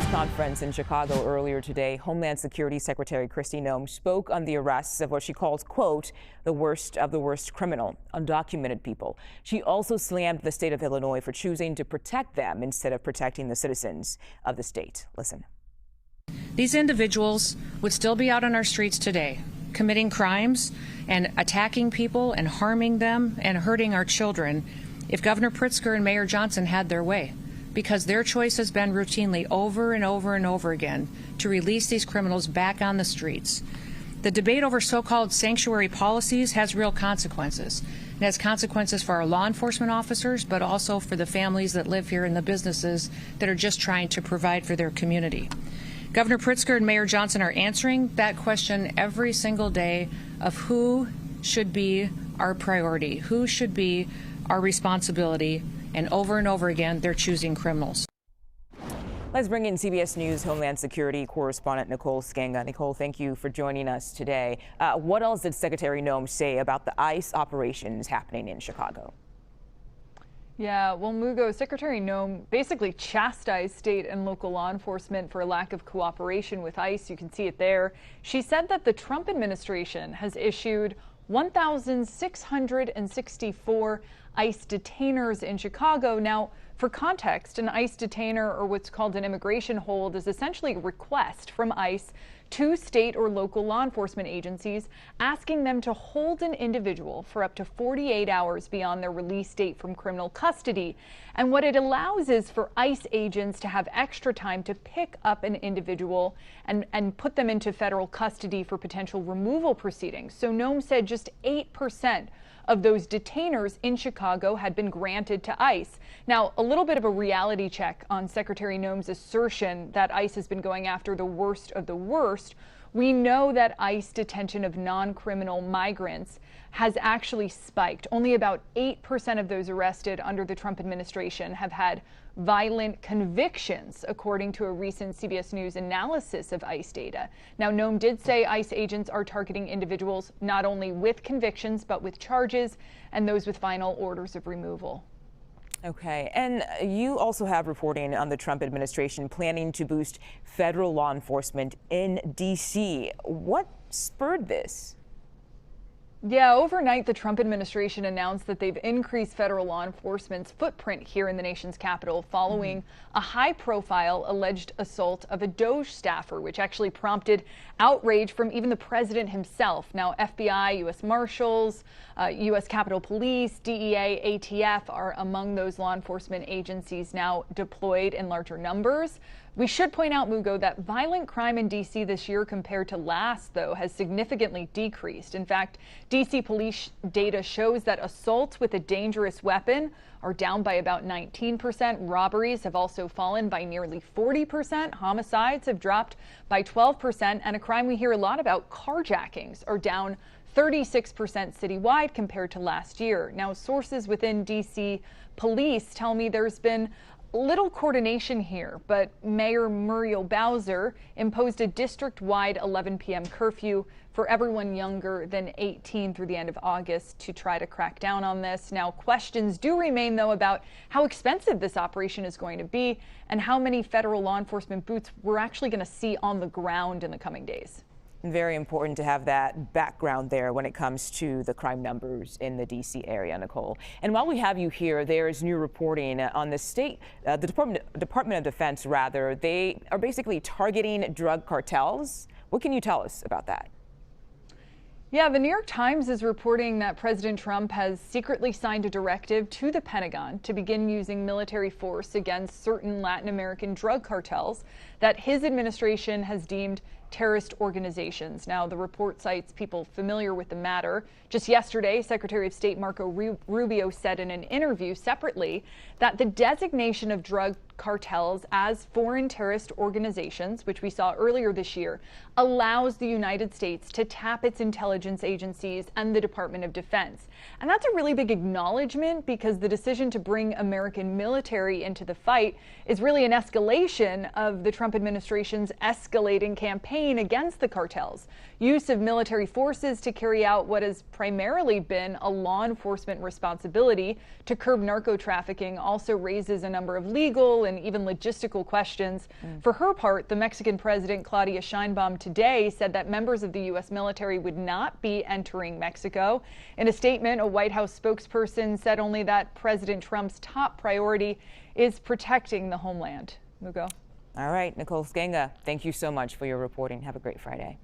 conference in Chicago earlier today, Homeland Security Secretary Kristi Noem spoke on the arrests of what she calls, quote, the worst of the worst criminal, undocumented people. She also slammed the state of Illinois for choosing to protect them instead of protecting the citizens of the state. Listen. These individuals would still be out on our streets today, committing crimes and attacking people and harming them and hurting our children if Governor Pritzker and Mayor Johnson had their way, because their choice has been routinely over and over and over again to release these criminals back on the streets. The debate over so-called sanctuary policies has real consequences. It has consequences for our law enforcement officers, but also for the families that live here and the businesses that are just trying to provide for their community. Governor Pritzker and Mayor Johnson are answering that question every single day of who should be our priority, who should be our responsibility, and over again, they're choosing criminals. Let's bring in CBS News Homeland Security correspondent Nicole Sganga. Nicole, thank you for joining us today. What else did Secretary Noem say about the ICE operations happening in Chicago? Yeah, well, Mugo, Secretary Noem basically chastised state and local law enforcement for a lack of cooperation with ICE. You can see it there. She said that the Trump administration has issued 1,664 ICE detainers in Chicago. Now, for context, an ICE detainer, or what's called an immigration hold, is essentially a request from ICE to state or local law enforcement agencies asking them to hold an individual for up to 48 hours beyond their release date from criminal custody. And what it allows is for ICE agents to have extra time to pick up an individual and put them into federal custody for potential removal proceedings. So Noem said just 8% of those detainers in Chicago had been granted to ICE. Now, a little bit of a reality check on Secretary Noem's assertion that ICE has been going after the worst of the worst. We know that ICE detention of non-criminal migrants has actually spiked. Only about 8% of those arrested under the Trump administration have had violent convictions, according to a recent CBS News analysis of ICE data. Now, Noem did say ICE agents are targeting individuals not only with convictions, but with charges and those with final orders of removal. Okay, and you also have reporting on the Trump administration planning to boost federal law enforcement in D.C. What spurred this? Yeah, overnight, the Trump administration announced that they've increased federal law enforcement's footprint here in the nation's capital following a high-profile alleged assault of a DOJ staffer, which actually prompted outrage from even the president himself. Now, FBI, U.S. Marshals, U.S. Capitol Police, DEA, ATF are among those law enforcement agencies now deployed in larger numbers. We should point out, Mugo, that violent crime in D.C. this year compared to last, though, has significantly decreased. In fact, D.C. police data shows that assaults with a dangerous weapon are down by about 19%. Robberies have also fallen by nearly 40%. Homicides have dropped by 12%. And a crime we hear a lot about, carjackings, are down 36% citywide compared to last year. Now, sources within D.C. police tell me there's been little coordination here, but Mayor Muriel Bowser imposed a district-wide 11 p.m. curfew for everyone younger than 18 through the end of August to try to crack down on this. Now, questions do remain, though, about how expensive this operation is going to be and how many federal law enforcement boots we're actually going to see on the ground in the coming days. Very important to have that background there when it comes to the crime numbers in the D.C. area, Nicole. And while we have you here, there's new reporting on the state, the Department of Defense, rather. They are basically targeting drug cartels. What can you tell us about that? Yeah, the New York Times is reporting that President Trump has secretly signed a directive to the Pentagon to begin using military force against certain Latin American drug cartels that his administration has deemed terrorist organizations. Now, the report cites people familiar with the matter. Just yesterday, Secretary of State Marco Rubio said in an interview separately that the designation of drug cartels as foreign terrorist organizations, which we saw earlier this year, allows the United States to tap its intelligence agencies and the Department of Defense. And that's a really big acknowledgement, because the decision to bring American military into the fight is really an escalation of the Trump administration's escalating campaign campaign against the cartels. Use of military forces to carry out what has primarily been a law enforcement responsibility to curb narco trafficking also raises a number of legal and even logistical questions. For her part, the Mexican President Claudia Sheinbaum today said that members of the U.S. military would not be entering Mexico. In a statement, a White House spokesperson said only that President Trump's top priority is protecting the homeland. Mugo. All right, Nicole Sganga, thank you so much for your reporting. Have a great Friday.